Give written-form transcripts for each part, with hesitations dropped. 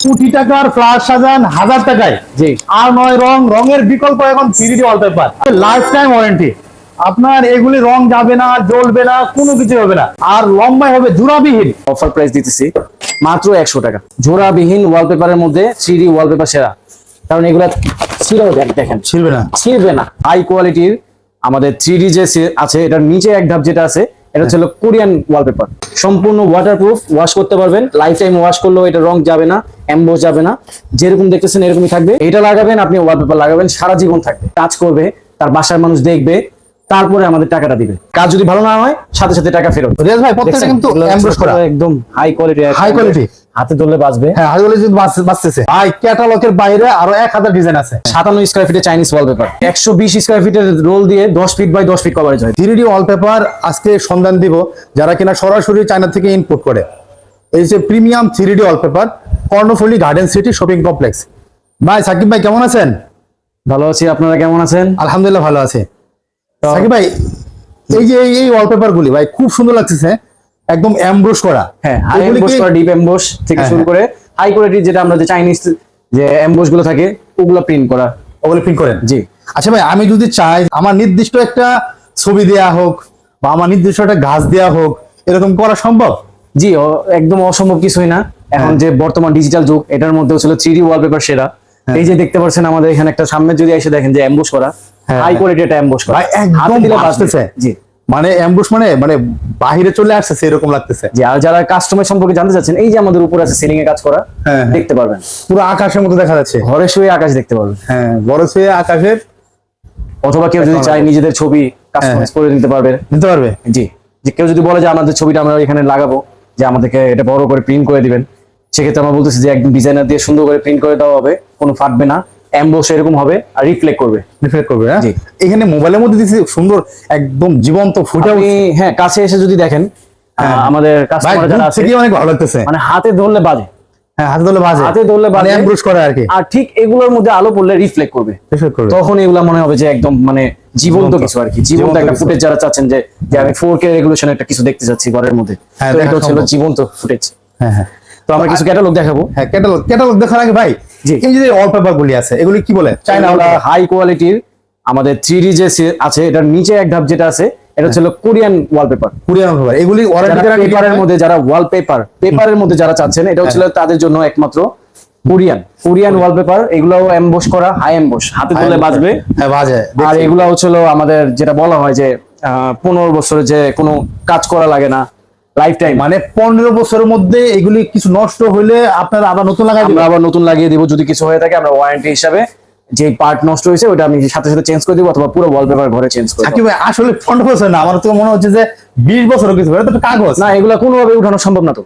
কোটি টাকার ফ্ল্যাশ সাজান 1000 টাকায়। জি। আর নয় রঙের বিকল্প এখন 3D wallpaper, life time warranty. আপনার এগুলি রং যাবে না, জ্বলবে না, কোনো কিছু হবে না, আর লম্বাই হবে জোড়াবিহীন। অফার প্রাইস দিতেছি মাত্র 100 টাকা। জোড়াবিহীন ওয়ালপেপারের মধ্যে 3D ওয়ালপেপার সেরা, কারণ এগুলা ছিঁড়েও দেখেন ছিলবে না। ছিঁড়বে না। হাই কোয়ালিটির আমাদের 3D যে আছে, এটার নিচে এক ধাপ যেটা আছে এটা হচ্ছে কোরিয়ান ওয়ালপেপার। সম্পূর্ণ ওয়াটারপ্রুফ, ওয়াশ করতে পারবেন, লাইফ টাইম ওয়াশ করলেও এটা রং যাবে না, এমবস যাবে না, যেরকম দেখতেছেন এরকমই থাকবে। এটা লাগাবেন, আপনি ওয়ালপেপার লাগাবেন, সারা জীবন থাকবে, কাজ করবে, তার বাসার মানুষ দেখবে, তারপরে আমাদের টাকাটা দিবে। কাজ যদি ভালো না হয় সাথে সাথে টাকা ফেরত। রিয়াজ ভাই প্রত্যেকটা কিন্তু এমব্রস করা, একদম হাই কোয়ালিটি। হাই কোয়ালিটি, হাতে ধরলে বাঁচবে। হ্যাঁ হাই কোয়ালিটি বাঁচতেছে ভাই। ক্যাটালগের বাইরে আরো 1000 ডিজাইন আছে। 57 স্কয়ার ফিটের চাইনিজ ওয়ালপেপার, 120 স্কয়ার ফিটের রোল দিয়ে 10 ফিট বাই 10 ফিট কভারেজ হয়। 3D ওয়ালপেপার আজকে সন্ধান দিব যারা কিনা সরাসরি চায়না থেকে ইম্পোর্ট করে। এই যে premium 3D wallpaper, Karnaphuli garden city shopping complex. ভাই সাকিব ভাই কেমন আছেন? ভালো আছি, আপনারা কেমন আছেন? আলহামদুলিল্লাহ ভালো আছি। সাকিব ভাই এই যে এই ওয়ালপেপার গুলি ভাই খুব সুন্দর লাগতেছে, একদম এমব্রস করা। হ্যাঁ, হাই এমবস করা, ডিপ এমবস থেকে শুরু করে হাই কোয়ালিটি যেটা আমরা যে চাইনিজ যে এমবস গুলো থাকে ওগুলো প্রিন্ট করা, ওগুলো প্রিন্ট করেন? জি। আচ্ছা ভাই, আমি যদি চাই আমার নির্দিষ্ট একটা ছবি দেয়া হোক বা আমার নির্দিষ্ট একটা গাছ দেয়া হোক, এরকম করা সম্ভব? জি, একদম অসম্ভব কিছুই না। এখন যে বর্তমান ডিজিটাল যুগ, এটার মধ্যে ছিল 3D ওয়ালপেপার সেরা। এই যে দেখতে পাচ্ছেন আমাদের এখানে একটা, সামনে যদি এসে দেখেন যে এমবস করা, হাই কোয়ালিটি একটা এমবস করা, ভাই একদম বাঁচতেছে। জি, মানে এমব্রস মানে মানে বাহিরে চলে আসছে এরকম লাগতেছে। জি। আর যারা কাস্টমার সম্পর্কে জানতে চাচ্ছেন, এই যে আমাদের উপর আছে সিলিং এ কাজ করা, দেখতে পারবেন, পুরো আকাশের মতো দেখা যাচ্ছে। ঘরে শুয়ে আকাশ দেখতে পারবেন। হ্যাঁ, বড় শুয়ে আকাশের। অথবা কেউ যদি চায় নিজেদের ছবি কাস্টমাইজ করে নিতে পারবে। নিতে পারবে? জি। যে কেউ যদি বলে যে আমাদের ছবিটা আমরা এখানে লাগাবো, যে আমাদেরকে এটা বড় করে প্রিন্ট করে দিবেন, সেক্ষেত্রে আমরা বলতেছি যে একদম ডিজাইনার দিয়ে সুন্দর করে প্রিন্ট করে দেওয়া হবে, কোনো ফাটবে না, এমবস এরকম হবে আর রিফ্লেক্ট করবে। রিফ্লেক্ট করবে। হ্যাঁ, জি। এখানে মোবাইলের মধ্যে দিছি সুন্দর একদম জীবন্ত ফুটে। আপনি হ্যাঁ কাছে এসে যদি দেখেন, আমাদের কাস্টমার যারা আছে অনেক ভালো লাগতেছে। মানে হাতে ধরলে বাজে। হ্যাঁ, হাতে ধরলে বাজে, হাতে ধরলে বাজে, এমব্রস করে আর কি। আর ঠিক এগুলোর মধ্যে আলো পড়লে রিফ্লেক্ট করবে, রিফ্লেক্ট করবে। তখন এগুলা মনে হবে যে একদম মানে জীবন্ত কিছু আর কি, জীবন্ত একটা ফুটেজ। যারা চাচ্ছেন যে যে আমি 4K রেজোলিউশন একটা কিছু দেখতে চাচ্ছি ঘরের মধ্যে, হ্যাঁ, তো এটা দেখা ছিল সম্ভব। জীবন্ত ফুটেজ। হ্যাঁ হ্যাঁ। তো আমরা কিছু ক্যাটালগ দেখাবো। হ্যাঁ, ক্যাটালগ দেখার আগে ভাই, জি। এই যে ওয়ালপেপার গুলি আছে এগুলি কি বলে? চায়না হাই কোয়ালিটির আমাদের 3D যে আছে, এটার নিচে এক ধাপ যেটা আছে এটা হচ্ছে কোরিয়ান ওয়ালপেপার। কোরিয়ান ওয়ালপেপার, এগুলি ওয়ারেন্টি পেপারের মধ্যে যারা ওয়ালপেপার পেপারের মধ্যে যারা চাচ্ছেন, এটা হচ্ছে তাদের জন্য একমাত্র কোরিয়ান ওয়ালপেপার। এগুলাও এমবস করা, হাই এমবস, হাতে তুললে বাজবে। হ্যাঁ, বাজে। আর এগুলা হচ্ছিল আমাদের যেটা বলা হয় যে 15 বছরে যে কোনো কাজ করা লাগে না, লাইফ টাইম। মানে 15 বছরের মধ্যে এগুলি কিছু নষ্ট হইলে আপনারা আবার নতুন লাগাই দিবেন? আমরা আবার নতুন লাগিয়ে দিব। যদি কিছু হয়ে থাকে আমরা ওয়ারেন্টি হিসাবে যে পার্ট নষ্ট হয়েছে ওটা আমি সাথে সাথে চেঞ্জ করে দিব, অথবা পুরো ওয়ালপেপার ঘরে চেঞ্জ করে দিব। সাকিব ভাই আসলে 15 বছর না, আমার তো মনে হচ্ছে যে 20 বছরও কিছু, এটা তো কাগজ না, এগুলা কোনোভাবে উঠানো সম্ভব না। তো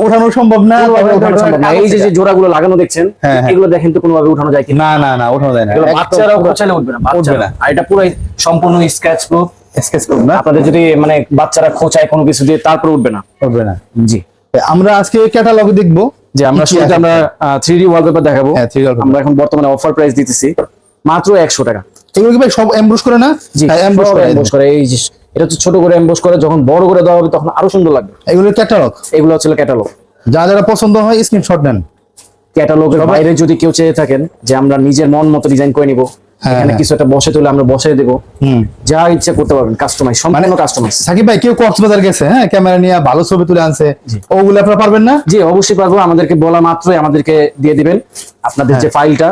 উঠানো সম্ভব না। উঠানো সম্ভব না। এই যে যে জোড়াগুলো লাগানো দেখছেন, হ্যাঁ, হ্যাঁ। এগুলো দেখেন তো কোনোভাবে উঠানো যায় কি? না না না, উঠানো যায় না। এগুলো বাচ্চারাও খোঁচালে উঠবে না, উঠবে না। আর এটা পুরো সম্পূর্ণ স্ক্র্যাচ প্রুফ। স্কেচ করব না, আপনাদের যদি মানে বাচ্চারা খোঁচায় কোনো কিছু দিয়ে, তারপর উঠবে না। উঠবে না। জি। আমরা আজকে ক্যাটালগ দেখবো, যে আমরা শুরুতে আমরা 3D ওয়ালপেপার দেখাবো। হ্যাঁ, 3D wallpaper। আমরা এখন বর্তমানে অফার প্রাইস দিতেছি মাত্র 100 টাকা। এগুলো কি ভাই সব এমব্রস করে না? জি, হ্যাঁ, এমব্রস করে। এমবস করে। এই যে এটা হচ্ছে ছোট করে এমবস করে, যখন বড় করে দেওয়া হবে তখন আরো সুন্দর লাগবে। এগুলো ক্যাটালগ, এগুলো হচ্ছে ক্যাটালগ। যারা পছন্দ হয় স্ক্রিনশট নেন। ক্যাটালগের বাইরে যদি কেউ চেয়ে থাকেন যে আমরা নিজের মন মতো ডিজাইন করে নিব, এখানে কিছু একটা বসে তুলে আমরা বসিয়ে দেবো, যা ইচ্ছা করতে পারবেন, কাস্টমাইজ, সম্পূর্ণ কাস্টমাইজ। সাকিব ভাই কেউ কক্সবাজার গেছে, হ্যাঁ, ক্যামেরা নিয়ে ভালো ছবি তুলে আনছে, ওগুলো আপনারা পারবেন না? জি, অবশ্যই পারবো। আমাদেরকে বলা মাত্রই আমাদেরকে দিয়ে দিবেন আপনাদের যে ফাইলটা,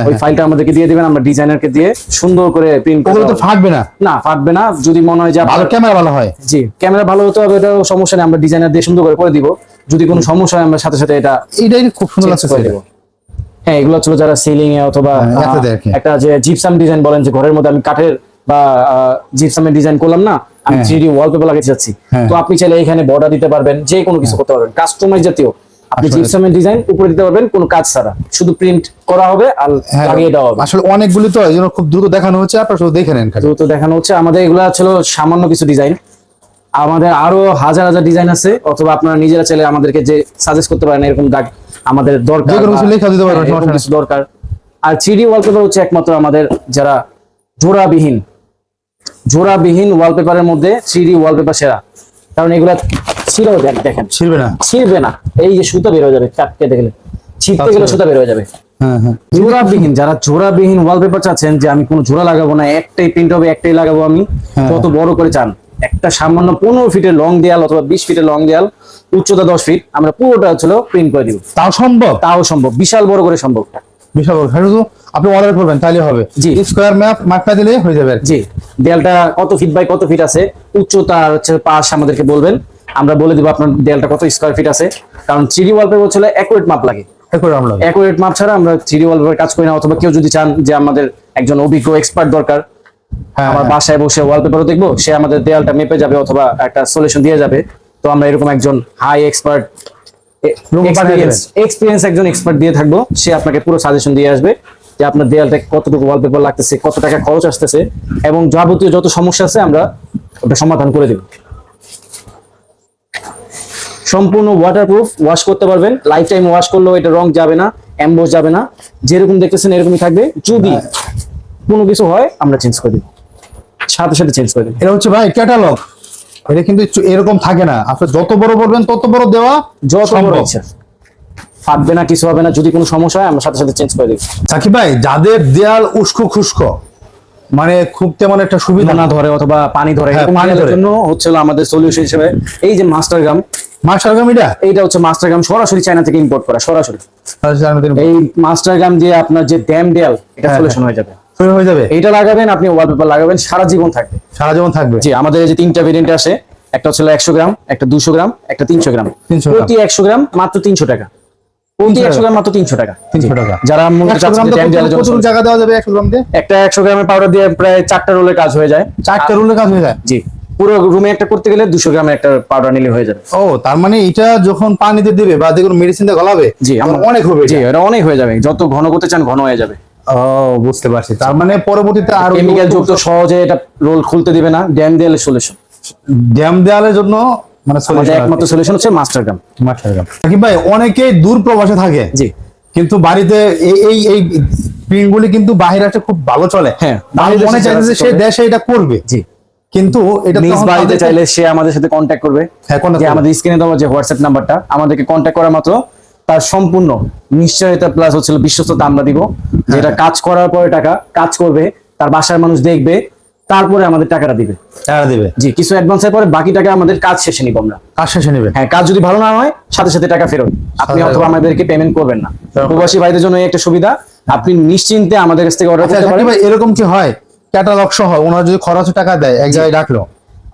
ওই ফাইলটা আমাদেরকে দিয়ে দিবেন, আমরা ডিজাইনারকে দিয়ে সুন্দর করে প্রিন্ট করে। ওগুলো তো ফাটবে না? না, ফাটবে না। যদি মনে হয় যে ভালো ক্যামেরা ভালো হয়, জি, ক্যামেরা ভালো হতে হবে, এটাও সমস্যা নেই, আমরা ডিজাইনার দিয়ে সুন্দর করে দিব। যদি কোনো সমস্যা হয় আমরা সাথে সাথে এটা এইটাই খুব সুন্দর লাগছে। হ্যাঁ, এগুলো ছিল যারা সিলিং এ অথবা একটা যে জিপসাম ডিজাইন বলেন, যে ঘরের মধ্যে আমি কাঠের বা জিপসামের ডিজাইন করলাম না, আমি 3D ওয়ালপেপার লাগাতে চাচ্ছি, তো আপনি চাইলে এখানে বর্ডার দিতে পারবেন, যে কোনো কিছু করতে পারবেন, কাস্টমাইজ জাতীয়। আপনি জিপসামের ডিজাইন উপরে দিতে পারবেন কোনো কাজ ছাড়া, শুধু প্রিন্ট করা হবে আর লাগিয়ে দেওয়া হবে। আসলে অনেকগুলো তো এইজন্য খুব দ্রুত দেখানো হচ্ছে, আপনারা শুধু দেখে নেন। দ্রুত দেখানো হচ্ছে। আমাদের এগুলা ছিল সামান্য কিছু ডিজাইন, আমাদের আরো হাজার হাজার ডিজাইন আছে, অথবা আপনারা নিজেরা চাইলে আমাদেরকে যে সাজেস্ট করতে পারেন এরকম আমাদের দরকার, এরকম কিছু দরকার। আর 3D ওয়ালপেপার হচ্ছে একমাত্র আমাদের যারা জোড়াবিহীন ওয়ালপেপারের মধ্যে 3D ওয়ালপেপার সেরা, কারণ এগুলা ছিঁড়েও দেখেন, ছিলবে না, ছিঁড়বে না। এই যে সুতো বের হয়ে যাবে চাপকে দেখলে, ছিটতে গেলে সুতা বের হয়ে যাবে। হ্যাঁ হ্যাঁ জোড়াবিহীন, যারা জোড়াবিহীন ওয়ালপেপার চাচ্ছেন যে আমি কোনো জোড়া লাগাবো না, একটাই প্রিন্ট হবে, একটাই লাগাবো আমি, হ্যাঁ। কত বড় করে চান, একটা সামান্য 15 ফিটের লং দেয়াল অথবা 20 ফিটের লং দেয়াল, উচ্চতা 10 ফিট, আমরা পুরোটা হচ্ছিল প্রিন্ট করে দিব। তাও সম্ভব? তাও সম্ভব, বিশাল বড় করে সম্ভব। বিশাল বড়। শুধু আপনি অর্ডার করবেন তাহলে হবে। জি। স্কোয়ার মাপটা দিলে হয়ে যাবে আর কি। জি, দেয়ালটা কত ফিট বাই কত ফিট আছে, উচ্চতা আর হচ্ছে পাশ আমাদেরকে বলবেন, আমরা বলে দিব আপনার দেয়ালটা কত স্কোয়ার ফিট আছে। কারণ 3D ওয়ালপেপার হচ্ছে অ্যাকুরেট মাপ লাগে, করে আমরা অ্যাকুরেট মাপ ছাড়া আমরা 3D ওয়ালপেপার কাজ করি না। অথবা কেউ যদি চান যে আমাদের একজন অভিজ্ঞ এক্সপার্ট দরকার, হ্যাঁ, আমার হ্যাঁ। বাসায় বসে ওয়ালপেপারও দেখবো, সে আমাদের দেয়ালটা মেপে যাবে অথবা একটা সলিউশন দিয়ে যাবে, তো আমরা এরকম একজন হাই এক্সপার্ট এক্সপিরিয়েন্স একজন এক্সপার্ট দিয়ে থাকবো, সে আপনাকে পুরো সাজেশন দিয়ে আসবে যে আপনার দেয়ালটা কতটুকু ওয়ালপেপার লাগতেছে, কত টাকা খরচ আসতেছে, এবং যাবতীয় যত সমস্যা আছে আমরা ওটা সমাধান করে দেব। সম্পূর্ণ ওয়াটারপ্রুফ, ওয়াশ করতে পারবেন, লাইফ টাইম ওয়াশ করলেও এটা রং যাবে না, এমবস যাবে না, যেরকম দেখতেছেন এরকমই থাকবে। যদি কোনো কিছু হয় আমরা চেঞ্জ করে দিব, সাথে সাথে চেঞ্জ করে দিব। এটা হচ্ছে ভাই ক্যাটালগ, এটা কিন্তু এরকম থাকে না। আপনি যত বড় বলবেন তত বড় দেওয়া যত বড় সম্ভব। ইচ্ছা, ফাটবে না, কিছু হবে না, যদি কোনো সমস্যা হয় আমরা সাথে সাথে চেঞ্জ করে দিব। সাকিব ভাই, যাদের দেয়াল উস্কো খুস্কো, মানে খুব তেমন একটা সুবিধা না ধরে অথবা পানি ধরে, হ্যাঁ, এরকম পানি দেয়ালের ধরে। জন্য হচ্ছে হলো আমাদের সলিউশন হিসেবে এই যে মাস্টার গাম। মাস্টার গাম, এইটা হচ্ছে মাস্টার গাম, সরাসরি চায়না থেকে ইম্পোর্ট করা, সরাসরি। এই মাস্টার গাম দিয়ে আপনার যে ড্যাম দেয়াল, এটা হ্যাঁ, সলিউশন হয়ে যাবে। হয়ে যাবে। এইটা লাগাবেন, আপনি ওয়ালপেপার লাগাবেন, সারা জীবন থাকবে। সারা জীবন থাকবে। জি, আমাদের এই যে 3টা ভেরিয়েন্ট আসে, একটা হচ্ছে 100 গ্রাম, একটা 200 গ্রাম, একটা 300 গ্রাম। 300 গ্রাম। প্রতি 100 গ্রাম মাত্র 300 টাকা, প্রতি 100 গ্রাম মাত্র 300 টাকা। 300 টাকা। যারা মূলত 100 চাচ্ছেন গ্রাম যে ড্যাম দেয়ালের জন্য কত জায়গা দেওয়া যাবে? 100 গ্রাম দিয়ে একটা 100 গ্রামের পাউডার দিয়ে প্রায় 4টা রোলের কাজ হয়ে যায়। 4টা রুলের কাজ হয়ে যায়। জি, পুরো রুমে একটা করতে গেলে 200 গ্রামের একটা পাউডার নিলে হয়ে যাবে। ও, তার মানে এটা যখন পানিতে দিবে বা দেখুন মেডিসিন দিয়ে গলাবে, জি, তখন অনেক হবে। জি, এটা অনেক হয়ে যাবে, যত ঘন করতে চান ঘন হয়ে যাবে। ও, বুঝতে পারছি। তার মানে পরবর্তীতে আর কেমিক্যাল যুক্ত সহজে এটা রোল খুলতে দিবে না। ড্যাম দেয়ালের সলিউশন, ড্যাম দেওয়ালের জন্য মানে আমাদের solution একমাত্র আছে। সলিউশন হচ্ছে মাস্টার গাম। মাস্টার গাম। সাকিব ভাই, অনেকেই দূর প্রবাসে থাকে, জি, কিন্তু বাড়িতে এই পিনগুলি কিন্তু বাইরে আসে খুব ভালো চলে। হ্যাঁ, তাহলে বাইরে মনে দেশে চাইছে যে যারা সে চলে। দেশে এটা করবে, জি, কিন্তু এটা নিজ তখন বাড়িতে তাদেরকে- চাইলে সে আমাদের সাথে কন্ট্যাক্ট করবে। হ্যাঁ, contact যে করবে। আমাদের স্ক্রিনে দেওয়া যে হোয়াটসঅ্যাপ নাম্বারটা, আমাদেরকে কন্ট্যাক্ট করা মাত্র তার সম্পূর্ণ নিশ্চয়তা প্লাস হচ্ছে বিশ্বস্ততা আমরা দিব, যেটা কাজ করার পরে টাকা কাজ করবে, তার বাসার মানুষ দেখবে, তারপরে আমাদের টাকাটা দিবে। টাকা দিবে। জি, কিছু অ্যাডভান্সের পরে বাকি টাকা আমাদের কাজ শেষে নিব আমরা। কাজ শেষে নেবে। হ্যাঁ, কাজ যদি ভালো না হয় সাথে সাথে টাকা ফেরত, আপনি সাথে- অথবা আমাদেরকে পেমেন্ট করবেন না। প্রবাসী ভাইদের জন্য এই একটা সুবিধা, আপনি নিশ্চিন্তে আমাদের কাছ থেকে অর্ডার আচ্ছা করতে সাকিব পারেন। ভাই, এরকম কি হয় ক্যাটালগ সহ ওনারা যদি খরচ টাকা দেয় এক জায়গায় রাখলো,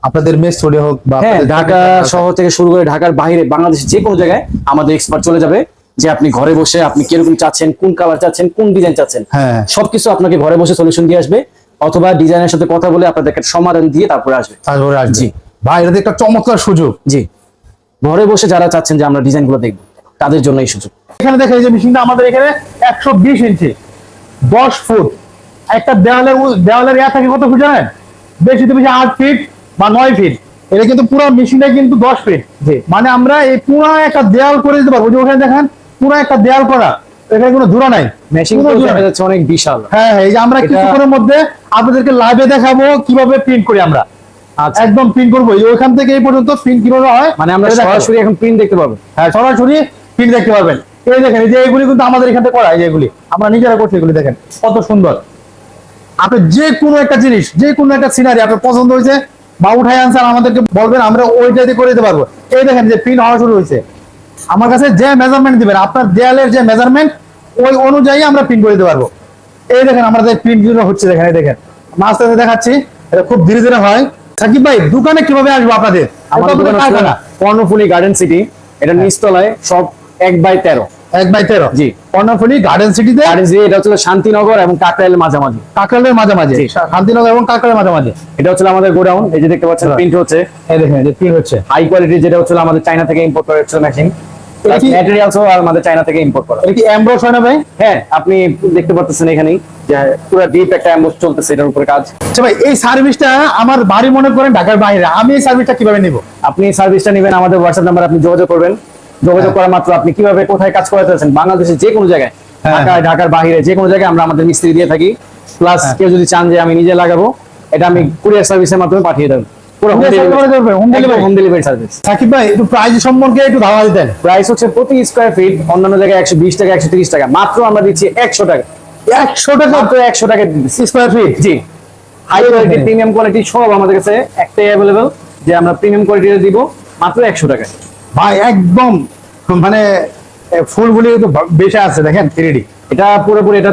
আপনাদের মেস থ্রুতে হোক বা হ্যাঁ, আপনাদের- ঢাকা শহর থেকে শুরু করে ঢাকার বাইরে বাংলাদেশের যে কোনো জায়গায় আমাদের এক্সপার্ট চলে যাবে, যে আপনি ঘরে বসে আপনি কিরকম চাচ্ছেন, কোন কালার চাচ্ছেন, কোন ডিজাইন চাচ্ছেন, হ্যাঁ। সবকিছু আপনাকে ঘরে বসে সলিউশন দিয়ে আসবে, অথবা ডিজাইনের সাথে কথা বলে আপনাদেরকে একটা সমাধান দিয়ে তারপরে আসবে। তারপরে আসবে। জি। ভাই, এটা তো একটা চমৎকার সুযোগ। জি, ঘরে বসে যারা চাচ্ছেন যে আমরা ডিজাইনগুলো দেখবো, তাদের জন্য এই সুযোগ। এখানে দেখেন এই যে মেশিনটা আমাদের এখানে 120 ইঞ্চি 10 ফুট একটা দেওয়ালের ইয়া থাকে কত ফুট জানেন? বেশি তো বেশি 8 ফিট বা 9 ফিট। এটা কিন্তু পুরো মেশিনটা কিন্তু 10 ফিট। জি। মানে আমরা এই পুরো একটা দেওয়াল করে দিতে পারবো। যে ওখানে দেখেন পুরো একটা দেওয়াল করা, এখানে কোনো জোড়া নাই, মেশিন কোনো জোড়া দেখা নাই। যাচ্ছে অনেক বিশাল। হ্যাঁ হ্যাঁ, এই যে আমরা এটা- কিছুক্ষণের মধ্যে আপনাদেরকে লাইভে দেখাবো কিভাবে প্রিন্ট করি আমরা। আচ্ছা, একদম প্রিন্ট করবো, এই যে ওইখান থেকে এই পর্যন্ত প্রিন্ট কিভাবে হয় মানে আমরা এটা দেখাবো। সরাসরি এখন প্রিন্ট দেখতে পাবো। হ্যাঁ, সরাসরি প্রিন্ট দেখতে পাবেন। এই দেখেন, এই যে এগুলি কিন্তু আমাদের এখান থেকে করা, এই যে এগুলি আমরা নিজেরা করছি। এগুলি দেখেন কত সুন্দর। আপনি যে কোনো একটা জিনিস, যে কোনো একটা সিনারি আপনার পছন্দ হয়েছে বা উঠাই আনসার আমাদেরকে বলবেন, আমরা ওইটা দিয়ে করে দিতে পারবো। এই দেখেন যে প্রিন্ট হওয়া শুরু হয়েছে। আমার কাছে যে মেজারমেন্ট দিবেন, আপনার দেয়ালের যে মেজারমেন্ট, ওই অনুযায়ী আমরা প্রিন্ট করে দিতে পারবো। এই দেখেন আমাদের প্রিন্ট গুলো হচ্ছে, দেখেন এই দেখেন মাস্টার দেখাচ্ছি, এটা খুব ধীরে ধীরে হয়। সাকিব ভাই, দোকানে কিভাবে আসবো আপনাদের? আমাদের দোকান হচ্ছে কর্ণফুলী গার্ডেন সিটি, এটা নিচতলায়, সব 1/13। 1/13। জি। কর্ণফুলী গার্ডেন সিটিতে, গার্ডেন সিটি, এটা হচ্ছে শান্তিনগর এবং কাকরাইলের মাঝামাঝি। কাকরাইলের মাঝামাঝি, জি। শান্তিনগর এবং কাকরাইলের মাঝামাঝি। এটা হচ্ছে আমাদের গোডাউন, এই যে দেখতে পাচ্ছেন হ্যাঁ। প্রিন্ট হচ্ছে এই দেখেন যে প্রিন্ট হচ্ছে। হাই কোয়ালিটি, যেটা হচ্ছে আমাদের চায়না থেকে ইম্পোর্ট করা হচ্ছে মেশিন। এটা কি- ম্যাটেরিয়ালসও আমাদের চায়না থেকে ইম্পোর্ট করা। এটা কি এমব্রস হয় না ভাই? হ্যাঁ, আপনি দেখতে পাচ্ছেন এখানেই যে পুরো ডিপ একটা এমবোস চলতেছে, এটার উপরে কাজ। আচ্ছা ভাই, এই সার্ভিসটা আমার বাড়ি মনে করেন ঢাকার বাইরে, আমি এই সার্ভিসটা কিভাবে নিব? আপনি সার্ভিসটা নেবেন, আমাদের হোয়াটসঅ্যাপ নাম্বার আপনি যোগাযোগ করবেন। যোগাযোগ করা মাত্র আপনি কিভাবে কোথায় কাজ করাতে চাচ্ছেন, বাংলাদেশের যে কোনো জায়গায়, হ্যাঁ। ঢাকায়, ঢাকার বাইরে যে কোনো জায়গায় আমরা আমাদের মিস্ত্রি দিয়ে থাকি। প্লাস হ্যাঁ। কেউ যদি চান যে আমি নিজে লাগাবো, এটা আমি কুরিয়ার সার্ভিসের মাধ্যমে পাঠিয়ে দেবো। পুরো হোম ডেলিভারি সার্ভিস। সাকিব ভাই একটু প্রাইস সম্পর্কে একটু ধারণা দিতেন। প্রাইস হচ্ছে প্রতি স্কয়ার ফিট অন্যান্য জায়গায় 120 টাকা 130 টাকা, মাত্র আমরা দিচ্ছি 100 টাকা। 100 টাকা মাত্র 100 টাকা স্কয়ার ফিট। জি, হাই কোয়ালিটি প্রিমিয়াম কোয়ালিটি সব আমাদের কাছে একটাই অ্যাভেলেবল, যে আমরা প্রিমিয়াম কোয়ালিটিতে দিব মাত্র 100 টাকা। ভাই একদম মানে ফুলগুলি তো বেশি আছে দেখেন 3D। এটা পুরোপুরি এটা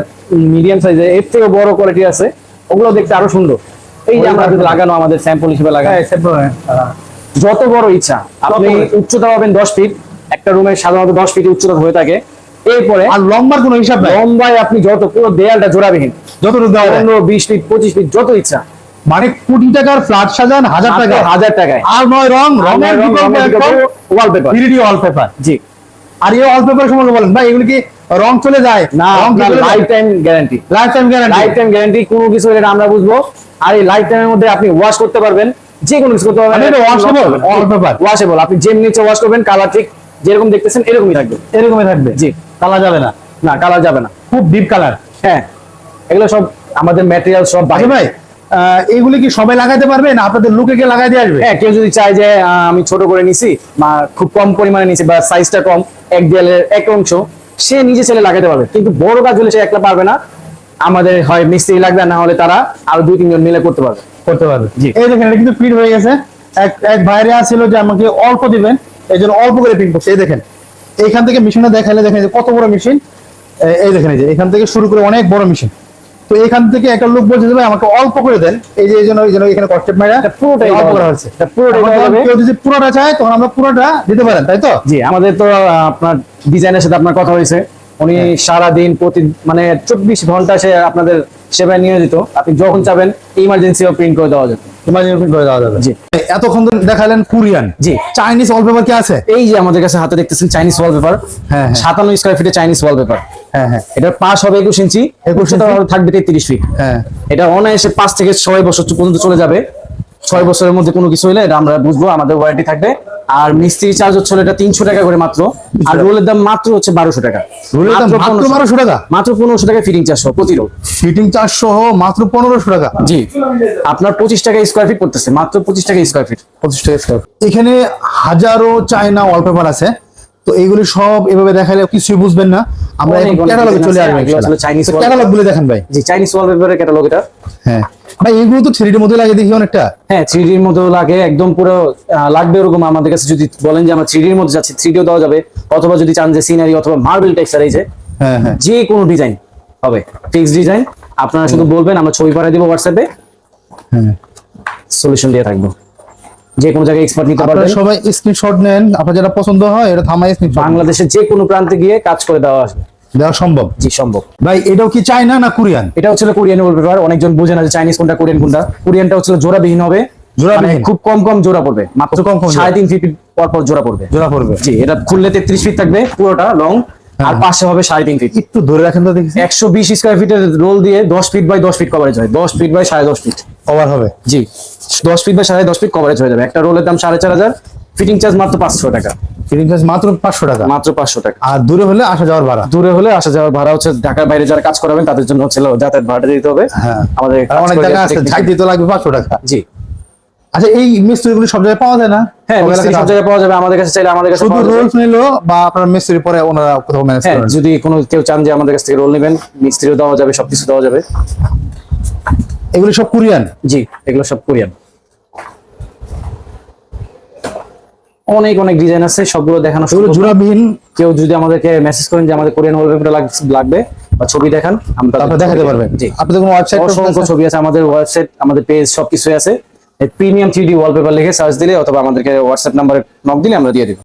মিডিয়াম সাইজে, এর থেকে বড় কোয়ালিটি আছে, ওগুলো দেখতে আরো সুন্দর। এই যে আমরা যদি লাগানো আমাদের স্যাম্পল হিসেবে লাগানো, যত বড় ইচ্ছা আপনি উচ্চতা পাবেন 10 ফিট, একটা রুমের সাধারণত 10 ফিট উচ্চতা হয়ে থাকে। এরপরে আর লম্বার কোনো হিসাব নাই, লম্বায় আপনি যত পুরো দেয়ালটা জোড়াবিহীন, যতটুকু দেওয়া যায়। 15 20 ফিট 25 ফিট যত ইচ্ছা, মানে কোটি টাকার ফ্ল্যাট সাজান 1000 টাকা, 1000 টাকায়। আর নয় রঙের ওয়ালপেপার 3D ওয়ালপেপার। জি। আর এই ওয়ালপেপার সম্বন্ধে বলেন ভাই, এগুলো কি রং চলে যায়? না, রং কি চলে যায়? Life time guarantee. Life time guarantee. Life time guarantee, কোনো কিছু এটা আমরা বুঝবো। আর এই লাইফ টাইমের মধ্যে আপনি ওয়াশ করতে পারবেন, যে কোনো কিছু করতে পারবেন। মানে এটা washable, wallpaper। ওয়াশেবল, আপনি যেমনি নিচে ওয়াশ করবেন কালার ঠিক যেরকম দেখতেছেন এরকমই থাকবে। এরকমই থাকবে। জি, কালার যাবে না, না কালার যাবে না। খুব ডিপ কালার। হ্যাঁ, এগুলো সব আমাদের ম্যাটেরিয়াল সব বাকি ভাই এইগুলি কি সবাই লাগাতে পারবে না আপনাদের লোকে কে লাগাই দিয়ে আসবে? হ্যাঁ, কেউ যদি চায় যে আমি ছোট করে নিছি বা খুব কম পরিমাণে নিছি বা সাইজটা কম, এক দেয়ালের এক অংশ, সে নিজে ছেলে লাগাতে পারবে। কিন্তু বড় কাজ হলে সে একলা পারবে না, আমাদের হয় মিস্ত্রি লাগবে, না হলে তারা আরো 2-3 জন মিলে করতে পারবে। জি। এই দেখেন এটা কিন্তু ফিট হয়ে গেছে। এক ভাইরে আসছিল যে আমাকে অল্প দিবেন, এই জন্য অল্প করে প্রিন্ট করছে। এই দেখেন এইখান থেকে মেশিনটা দেখালে দেখেন যে কত বড় মেশিন। এই দেখেন এই যে এখান থেকে শুরু করে অনেক বড় মেশিন। তো এখান থেকে একটা লোক বলছে যে ভাই আমাকে অল্প করে দেন, এই জন্য এখানে কনসেপ্ট মাইরা পুরোটাই অল্প করা হচ্ছে। পুরোটাই কেউ যদি পুরোটা চায় তখন আমরা পুরোটা দিতে পারেন, তাই তো? জি, আমাদের তো আপনার ডিজাইনের সাথে আপনার কথা হয়েছে, উনি সারাদিন মানে 24 ঘন্টা সে আপনাদের সেবায় নিয়োজিত। আপনি যখন চাবেন ইমার্জেন্সিও প্রিন্ট করে দেওয়া যাবে। ইমার্জেন্সি করে দেওয়া যাবে। জি। এতক্ষণ তো দেখালেন কোরিয়ান। জি। চাইনিজ ওয়ালপেপার কি আছে? এই যে আমাদের কাছে হাতে দেখতেছেন চাইনিজ ওয়ালপেপার। হ্যাঁ, 57 স্কয়ার ফিটে চাইনিজ ওয়ালপেপার। হ্যাঁ হ্যাঁ। এটার পাশ হবে 21 ইঞ্চি, 21 উচ্চতা থাকবে 33 ফিট। হ্যাঁ। এটা অনায়াসে 5 থেকে 6 বছর পর্যন্ত চলে যাবে। 6 বছরের মধ্যে কোনো কিছু হলে এটা আমরা বুঝবো, আমাদের ওয়ারেন্টি থাকবে। আর মিস্ত্রি চার্জ হচ্ছে এটা 300 টাকা করে মাত্র। আর রোলের দাম মাত্র হচ্ছে 1200 টাকা। রোলের দাম মাত্র 1200 টাকা? মাত্র 1500 টাকা ফিটিং চার্জ সহ প্রতি রোল। ফিটিং চার্জ সহ মাত্র 1500 টাকা? জি। আপনার 25 টাকা স্কয়ার ফিট পড়তেছে, মাত্র 25 টাকা স্কয়ার ফিট। 25 টাকা স্কয়ার। এখানে হাজারো চায়না ওয়ালপেপার আছে, তো এইগুলি সব এভাবে দেখালে কিছুই বুঝবেন না। আমরা এখন ক্যাটালগে চলে আসবো। চাইনিজ ক্যাটালগ গুলো দেখেন ভাই। জি, চাইনিজ ওয়ালপেপারের ক্যাটালগ এটা। হ্যাঁ ভাই, এগুলো তো 3D এর মধ্যে লাগে দেখি অনেকটা। হ্যাঁ, 3D এর মধ্যে লাগে, একদম পুরো লাগবে ওরকম। আমাদের কাছে যদি বলেন যে আমরা 3D এর মধ্যে যাচ্ছি, 3Dও দেওয়া যাবে। অথবা যদি চান যে সিনারি অথবা মার্বেল টেক্সচার, এই যে হ্যাঁ হ্যাঁ, যে কোনো ডিজাইন হবে, ফিক্সড ডিজাইন আপনারা শুধু বলবেন, আমরা ছবি পাঠিয়ে দিব হোয়াটসঅ্যাপে, হ্যাঁ সলিউশন দিয়ে থাকবো। যে কোনো জায়গায় এক্সপার্ট নিতে পারবেন। আপনারা সবাই স্ক্রিনশট নেন, আপনার যেটা পছন্দ হয় এটা থামাই স্ক্রিনশট। বাংলাদেশের যে কোনো প্রান্তে গিয়ে কাজ করে দেওয়া আসবে, দেওয়া সম্ভব। জি সম্ভব। ভাই এটাও কি চায়না না কোরিয়ান? এটা হচ্ছে কোরিয়ান ওয়ালপেপার। অনেকজন বোঝে না যে চাইনিজ কোনটা কোরিয়ান কোনটা। কোরিয়ানটা হচ্ছে জোড়াবিহীন হবে, জোড়াবিহীন। খুব কম কম জোড়া পড়বে, মাত্র কম 3.5 ফিট পর পর জোড়া পড়বে। জোড়া পড়বে। জি, এটা খুললে 33 ফিট থাকবে পুরোটা লং, আর পাশে হবে 3.5 ফিট। একটু ধরে রাখেন তো দেখি। 120 স্কয়ার ফিটের রোল দিয়ে 10 ফিট বাই 10 ফিট কভারেজ হয়। 10 ফিট বাই 10.5 ফিট কভার হবে। জি, 10 ফিট বাই 10.5 ফিট কভারেজ হয়ে যাবে। একটা রোলের দাম 4500, ফিটিং চার্জ মাত্র 500 টাকা। ফিটিং চার্জ মাত্র 500 টাকা? মাত্র 500 টাকা। আর দূরে হলে আসা যাওয়ার ভাড়া? দূরে হলে আসা যাওয়ার ভাড়া হচ্ছে, ঢাকার বাইরে যারা কাজ করাবেন তাদের জন্য হচ্ছে যাতায়াত ভাড়া দিতে হবে। হ্যাঁ, আমাদের অনেক জায়গা আছে, ঝাঁক দিতে লাগবে 500 টাকা। জি। আচ্ছা, এই মিস্ত্রিগুলো সব জায়গায় পাওয়া যায় না? হ্যাঁ, মিস্ত্রি সব জায়গায় পাওয়া যাবে। আমাদের কাছে চাইলে আমাদের কাছে শুধু রোল নিলো বা আপনার মিস্ত্রি পরে ওনারা কোথাও ম্যানেজ হ্যাঁ, করেন? যদি কোনো কেউ চান যে আমাদের কাছ থেকে রোল নেবেন, মিস্ত্রিও দেওয়া যাবে, সবকিছু দেওয়া যাবে। এগুলো সব কোরিয়ান? জি, এগুলো সব কোরিয়ান। অনেক অনেক ডিজাইন আছে, সবগুলো দেখানো এগুলো জোড়াবিহীন। কেউ যদি আমাদেরকে মেসেজ করেন যে আমাদের কোরিয়ান ওয়ালপেপার লাগবে বা ছবি দেখান, আমরা আপনারা দেখাতে পারবেন। জি, আপনাদের কোনো ওয়েবসাইট? অসংখ্য ছবি আছে, আমাদের ওয়েবসাইট, আমাদের পেজ সবকিছু আছে। প্রিমিয়াম 3D ওয়ালপেপার লিখে সার্চ দিলে অথবা আমাদেরকে হোয়াটসঅ্যাপ নাম্বারে নক দিলে আমরা দিয়ে দিব।